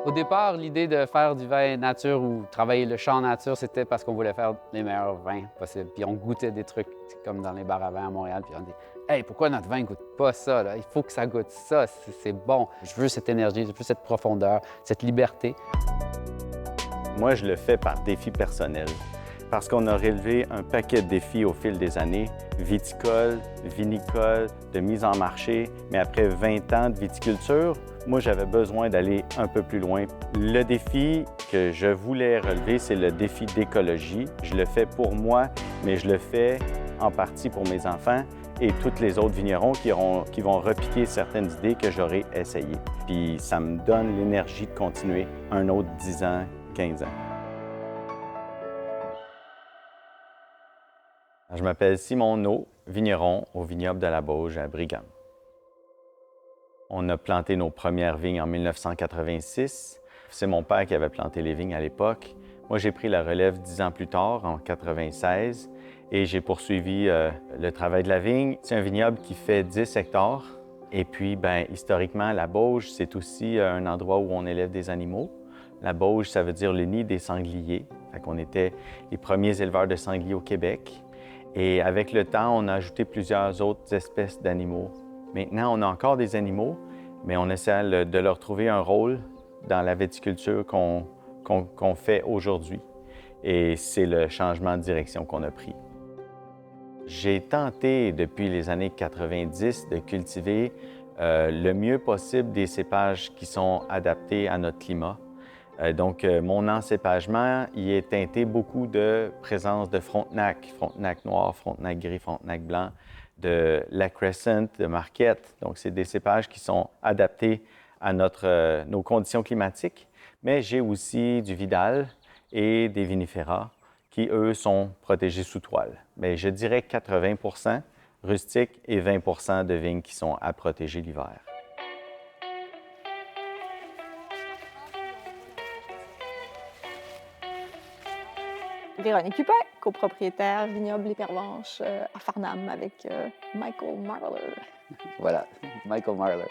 Au départ, l'idée de faire du vin nature ou travailler le champ nature, c'était parce qu'on voulait faire les meilleurs vins possibles. Puis on goûtait des trucs comme dans les bars à vin à Montréal, puis on dit « Hey, pourquoi notre vin ne goûte pas ça? Là? Il faut que ça goûte ça, c'est bon. Je veux cette énergie, je veux cette profondeur, cette liberté. » Moi, je le fais par défi personnel, parce qu'on a relevé un paquet de défis au fil des années, viticole, vinicole, de mise en marché, mais après 20 ans de viticulture, moi, j'avais besoin d'aller un peu plus loin. Le défi que je voulais relever, c'est le défi d'écologie. Je le fais pour moi, mais je le fais en partie pour mes enfants et tous les autres vignerons qui vont repiquer certaines idées que j'aurais essayées. Puis ça me donne l'énergie de continuer un autre 10 ans, 15 ans. Je m'appelle Simon Naud, vigneron au vignoble de la Bauge à Brigham. On a planté nos premières vignes en 1986. C'est mon père qui avait planté les vignes à l'époque. Moi, j'ai pris la relève 10 ans plus tard, en 1996, et j'ai poursuivi le travail de la vigne. C'est un vignoble qui fait 10 hectares. Et puis, historiquement, la Bauge, c'est aussi un endroit où on élève des animaux. La Bauge, ça veut dire le nid des sangliers. Fait qu'on était les premiers éleveurs de sangliers au Québec. Et avec le temps, on a ajouté plusieurs autres espèces d'animaux. Maintenant, on a encore des animaux, mais on essaie de leur trouver un rôle dans la viticulture qu'on fait aujourd'hui. Et c'est le changement de direction qu'on a pris. J'ai tenté depuis les années 90 de cultiver le mieux possible des cépages qui sont adaptés à notre climat. Donc, mon encépagement, il est teinté beaucoup de présence de Frontenac noir, Frontenac gris, Frontenac blanc, de La Crescent, de Marquette. Donc, c'est des cépages qui sont adaptés à nos conditions climatiques. Mais j'ai aussi du Vidal et des Vinifera qui, eux, sont protégés sous toile. Mais je dirais 80 rustiques et 20 de vignes qui sont à protéger l'hiver. Véronique Hupin, copropriétaire vignoble Les Pervenches à Farnham avec Michael Marler. Voilà, Michael Marler.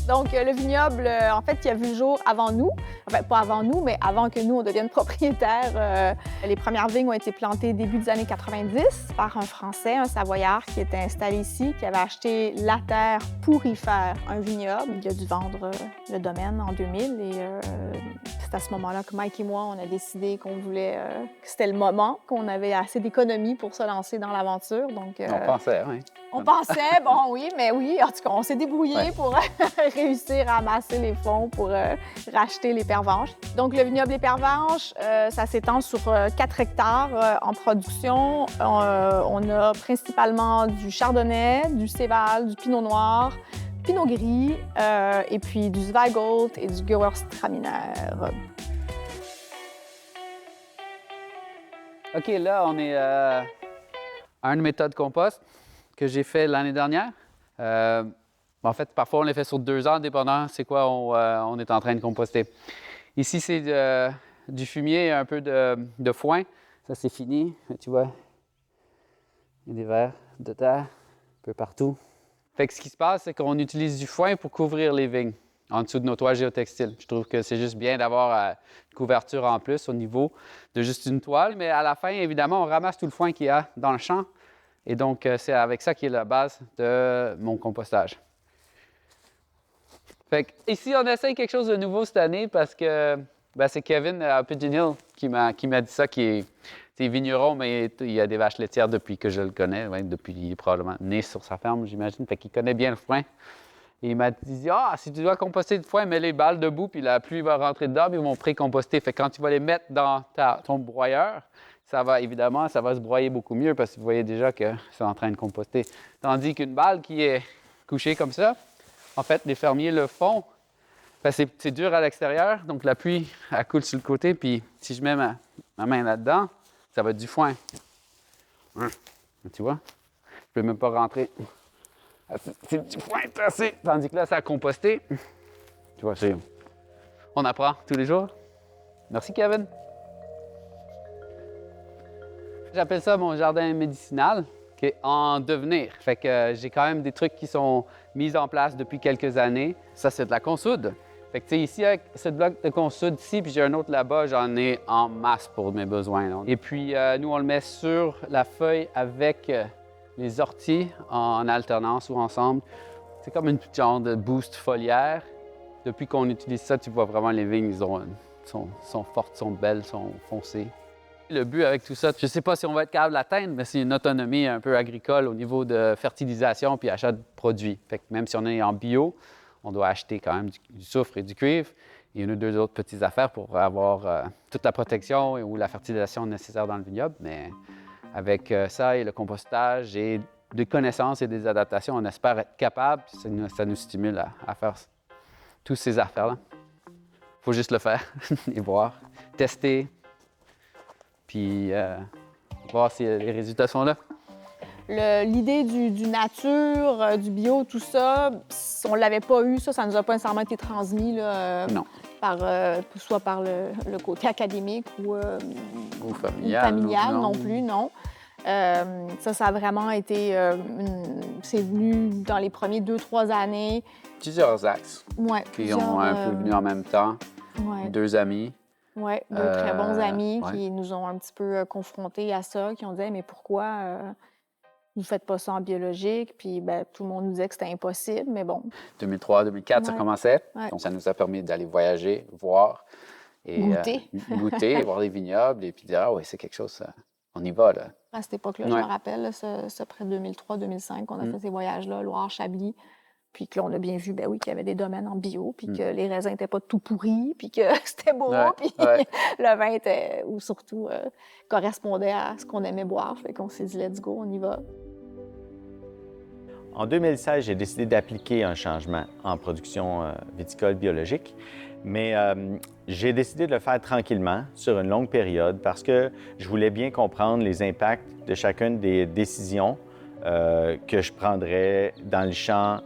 Donc, le vignoble, en fait, qui a vu le jour avant nous, enfin, pas avant nous, mais avant que nous, on devienne propriétaires. Les premières vignes ont été plantées début des années 90 par un Français, un Savoyard, qui était installé ici, qui avait acheté la terre pour y faire un vignoble. Il a dû vendre le domaine en 2000 et c'est à ce moment-là que Mike et moi, on a décidé qu'on voulait, que c'était le moment, qu'on avait assez d'économies pour se lancer dans l'aventure. Donc, On pensait, oui. On pensait, bon oui, mais oui, en tout cas, on s'est débrouillé pour réussir à amasser les fonds pour racheter les Pervenches. Donc, le vignoble Les Pervenches, ça s'étend sur 4 hectares en production. On a principalement du chardonnay, du céval, du pinot noir, pinot gris, et puis du Zweigelt et du Gewürztraminer. OK, là, on est à une méthode compost que j'ai fait l'année dernière. En fait, parfois, on les fait sur 2 ans, dépendant c'est quoi on est en train de composter. Ici, c'est du fumier et un peu de foin. Ça, c'est fini. Tu vois, il y a des vers de terre un peu partout. Fait que ce qui se passe, c'est qu'on utilise du foin pour couvrir les vignes en dessous de nos toiles géotextiles. Je trouve que c'est juste bien d'avoir une couverture en plus au niveau de juste une toile. Mais à la fin, évidemment, on ramasse tout le foin qu'il y a dans le champ. Et donc, c'est avec ça qui est la base de mon compostage. Fait que, ici, on essaye quelque chose de nouveau cette année parce que c'est Kevin à Pigeon Hill qui m'a dit ça, qui est vigneron, mais il y a des vaches laitières depuis que je le connais, depuis qu'il est probablement né sur sa ferme, j'imagine. Fait qu'il connaît bien le foin. Et il m'a dit, si tu dois composter du foin, mets les balles debout, puis la pluie va rentrer dedans, puis ils vont pré-composter. Fait que quand tu vas les mettre dans ton broyeur, ça va se broyer beaucoup mieux parce que vous voyez déjà que c'est en train de composter. Tandis qu'une balle qui est couchée comme ça, en fait, les fermiers le font. C'est dur à l'extérieur, donc la pluie, elle coule sur le côté, puis si je mets ma main là-dedans, ça va être du foin. Tu vois? Je peux même pas rentrer. C'est du foin tassé. Tandis que là, ça a composté. Tu vois, on apprend tous les jours. Merci, Kevin. J'appelle ça mon jardin médicinal, qui est en devenir. Fait que j'ai quand même des trucs qui sont mis en place depuis quelques années. Ça, c'est de la consoude. Fait que, tu sais, ici, avec ce bloc de consoude ici, puis j'ai un autre là-bas, j'en ai en masse pour mes besoins. Donc. Et puis, nous, on le met sur la feuille avec les orties en alternance ou ensemble. C'est comme une petite genre de boost foliaire. Depuis qu'on utilise ça, tu vois vraiment les vignes, sont fortes, sont belles, sont foncées. Le but avec tout ça, je ne sais pas si on va être capable de l'atteindre, mais c'est une autonomie un peu agricole au niveau de fertilisation puis achat de produits. Fait que même si on est en bio, on doit acheter quand même du soufre et du cuivre et une ou deux autres petites affaires pour avoir toute la protection ou la fertilisation nécessaire dans le vignoble. Mais avec ça et le compostage et des connaissances et des adaptations, on espère être capable. Ça nous stimule à faire toutes ces affaires-là. Il faut juste le faire et voir, tester, puis voir si les résultats sont là. L'idée du nature, du bio, tout ça, on l'avait pas eu, ça nous a pas nécessairement été transmis là, Non. soit par le côté académique ou familial, non plus, non. Ça a vraiment été... c'est venu dans les premiers 2-3 années. Plusieurs axes qui ont un peu venu en même temps. Ouais. 2 amis. Oui, 2 très bons amis qui nous ont un petit peu confrontés à ça, qui ont dit hey, « mais pourquoi vous ne faites pas ça en biologique? » Puis tout le monde nous disait que c'était impossible, mais bon. 2003-2004, ça commençait. Ouais. Donc, ça nous a permis d'aller voyager, voir. Et, goûter, voir les vignobles et puis dire « Ah oui, c'est quelque chose, on y va. » là. À cette époque-là, je me rappelle, c'est près de 2003-2005 qu'on a fait ces voyages-là, Loire, Chablis. Puis que là, on a bien vu, qu'il y avait des domaines en bio, puis que les raisins n'étaient pas tout pourris, puis que c'était beau, puis le vin était, ou surtout, correspondait à ce qu'on aimait boire. Fait qu'on s'est dit, let's go, on y va. En 2016, j'ai décidé d'appliquer un changement en production viticole biologique, mais j'ai décidé de le faire tranquillement, sur une longue période, parce que je voulais bien comprendre les impacts de chacune des décisions que je prendrais dans le champ.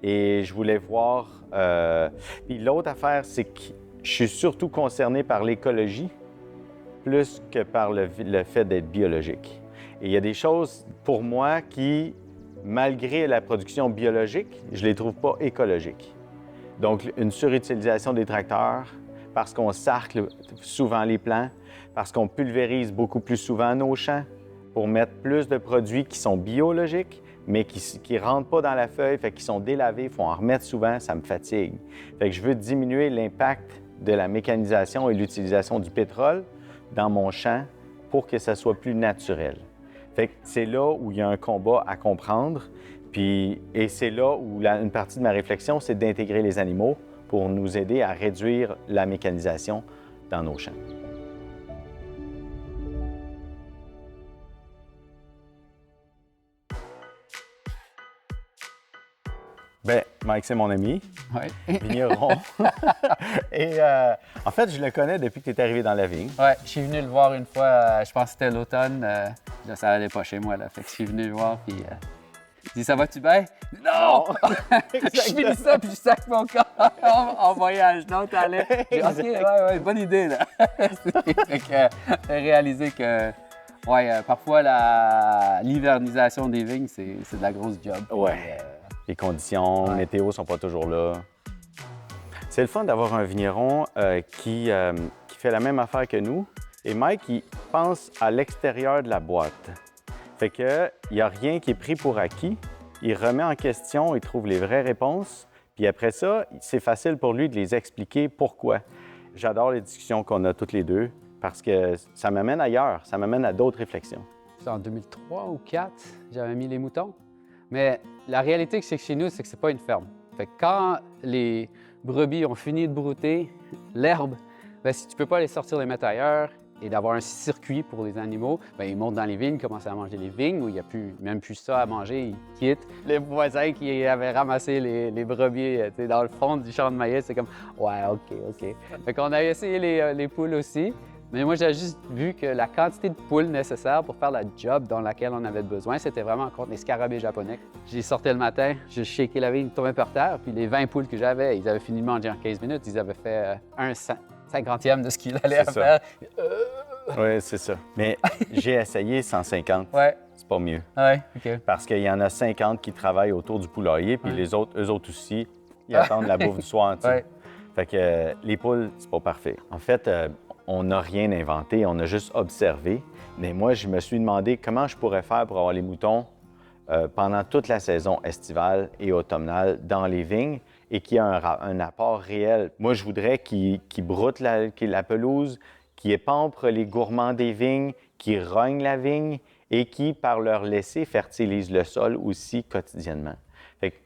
Et je voulais voir... Puis l'autre affaire, c'est que je suis surtout concerné par l'écologie plus que par le fait d'être biologique. Et il y a des choses, pour moi, qui, malgré la production biologique, je ne les trouve pas écologiques. Donc, une surutilisation des tracteurs, parce qu'on sarcle souvent les plants, parce qu'on pulvérise beaucoup plus souvent nos champs pour mettre plus de produits qui sont biologiques, mais qui ne rentrent pas dans la feuille, fait qu'ils sont délavés, il faut en remettre souvent, ça me fatigue. Fait que je veux diminuer l'impact de la mécanisation et l'utilisation du pétrole dans mon champ pour que ça soit plus naturel. Fait que c'est là où il y a un combat à comprendre, et c'est là où une partie de ma réflexion, c'est d'intégrer les animaux pour nous aider à réduire la mécanisation dans nos champs. Bien, Mike, c'est mon ami, vigneron. Et en fait, je le connais depuis que tu es arrivé dans la vigne. Oui, je suis venu le voir une fois, je pense que c'était l'automne. Là, ça allait pas chez moi, là. Fait que je suis venu le voir, puis il dit « Ça va-tu bien? » Non! Je finis ça, puis je sac mon corps en voyage. Non, t'allais. J'ai dit « OK, ouais, bonne idée, là. » Fait que j'ai réalisé que, parfois, l'hivernisation des vignes, c'est de la grosse job. Ouais. Les conditions météo sont pas toujours là. C'est le fun d'avoir un vigneron qui fait la même affaire que nous. Et Mike, il pense à l'extérieur de la boîte. Fait que il n'y a rien qui est pris pour acquis. Il remet en question, il trouve les vraies réponses. Puis après ça, c'est facile pour lui de les expliquer pourquoi. J'adore les discussions qu'on a toutes les deux parce que ça m'amène ailleurs, ça m'amène à d'autres réflexions. C'est en 2003 ou 2004, j'avais mis les moutons. Mais la réalité que c'est que chez nous, c'est que c'est pas une ferme. Fait que quand les brebis ont fini de brouter l'herbe, bien, si tu peux pas les sortir, les mettre ailleurs et d'avoir un circuit pour les animaux, bien, ils montent dans les vignes, commencent à manger les vignes où il n'y a même plus ça à manger, ils quittent. Les voisins qui avaient ramassé les brebis dans le fond du champ de maïs, c'est comme « Ouais, OK. » Fait qu'on a essayé les poules aussi. Mais moi, j'ai juste vu que la quantité de poules nécessaire pour faire la job dans laquelle on avait besoin, c'était vraiment contre les scarabées japonais. J'y sortais le matin, je shakeais la vigne, tombait par terre, puis les 20 poules que j'avais, ils avaient fini de manger en 15 minutes. Ils avaient fait un cinquantième de ce qu'ils allaient faire. Oui, c'est ça. Mais j'ai essayé 150. Ouais. C'est pas mieux. Ouais, OK. Parce qu'il y en a 50 qui travaillent autour du poulailler, puis les autres, eux autres aussi, ils attendent la bouffe du soir. Ouais. Fait que les poules, c'est pas parfait. En fait, on n'a rien inventé, on a juste observé. Mais moi, je me suis demandé comment je pourrais faire pour avoir les moutons pendant toute la saison estivale et automnale dans les vignes et qu'il y ait un apport réel. Moi, je voudrais qu'ils broutent la pelouse, qu'ils épampent les gourmands des vignes, qu'ils rognent la vigne et qui, par leur laisser, fertilisent le sol aussi quotidiennement. Fait que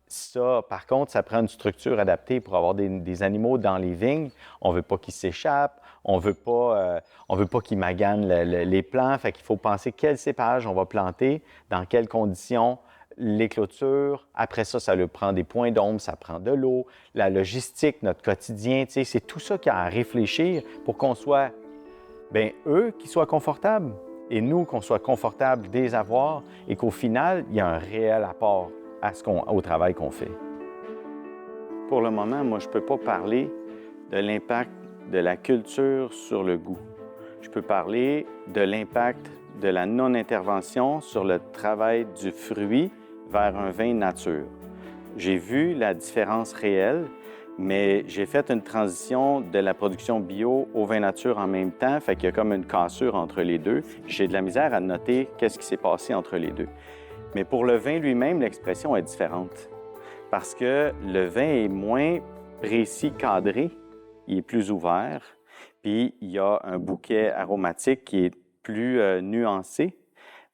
ça, par contre, ça prend une structure adaptée pour avoir des animaux dans les vignes. On ne veut pas qu'ils s'échappent, on veut pas qu'ils maganent les plants. Fait qu'il faut penser quel cépage on va planter, dans quelles conditions, les clôtures. Après ça, ça leur prend des points d'ombre, ça prend de l'eau, la logistique, notre quotidien. C'est tout ça qu'il y a à réfléchir pour qu'on soit, bien, eux, qui soient confortables et nous, qu'on soit confortables de les avoir et qu'au final, il y a un réel apport au travail qu'on fait. Pour le moment, moi, je ne peux pas parler de l'impact de la culture sur le goût. Je peux parler de l'impact de la non-intervention sur le travail du fruit vers un vin nature. J'ai vu la différence réelle, mais j'ai fait une transition de la production bio au vin nature en même temps, fait qu'il y a comme une cassure entre les deux. J'ai de la misère à noter qu'est-ce qui s'est passé entre les deux. Mais pour le vin lui-même, l'expression est différente parce que le vin est moins précis, cadré, il est plus ouvert, puis il y a un bouquet aromatique qui est plus nuancé.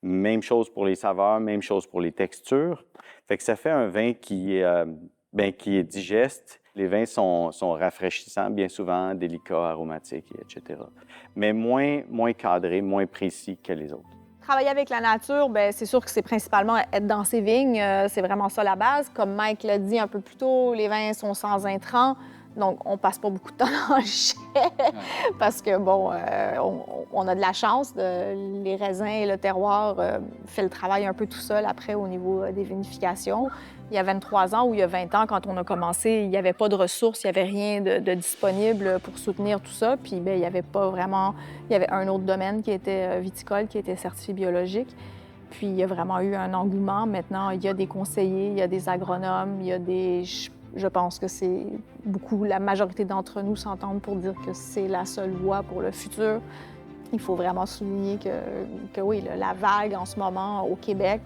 Même chose pour les saveurs, même chose pour les textures. Fait que ça fait un vin qui est digeste. Les vins sont rafraîchissants, bien souvent, délicats, aromatiques, etc. Mais moins cadrés, moins précis que les autres. Travailler avec la nature, bien, c'est sûr que c'est principalement être dans ses vignes. C'est vraiment ça la base. Comme Mike l'a dit un peu plus tôt, les vins sont sans intrants. Donc, on passe pas beaucoup de temps dans le chai parce que, bon, on a de la chance. Les raisins et le terroir fait le travail un peu tout seul après au niveau des vinifications. Il y a 23 ans ou il y a 20 ans, quand on a commencé, il n'y avait pas de ressources, il n'y avait rien de disponible pour soutenir tout ça. Puis, bien, il n'y avait pas vraiment... Il y avait un autre domaine qui était viticole, qui était certifié biologique. Puis, il y a vraiment eu un engouement. Maintenant, il y a des conseillers, il y a des agronomes, il y a des... Je pense que c'est beaucoup, la majorité d'entre nous s'entendent pour dire que c'est la seule voie pour le futur. Il faut vraiment souligner que oui, la vague en ce moment au Québec,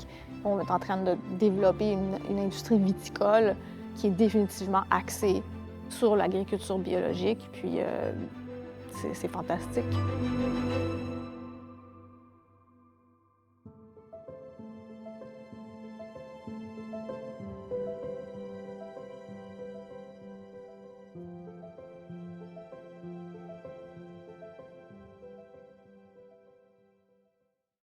on est en train de développer une industrie viticole qui est définitivement axée sur l'agriculture biologique. Puis c'est fantastique.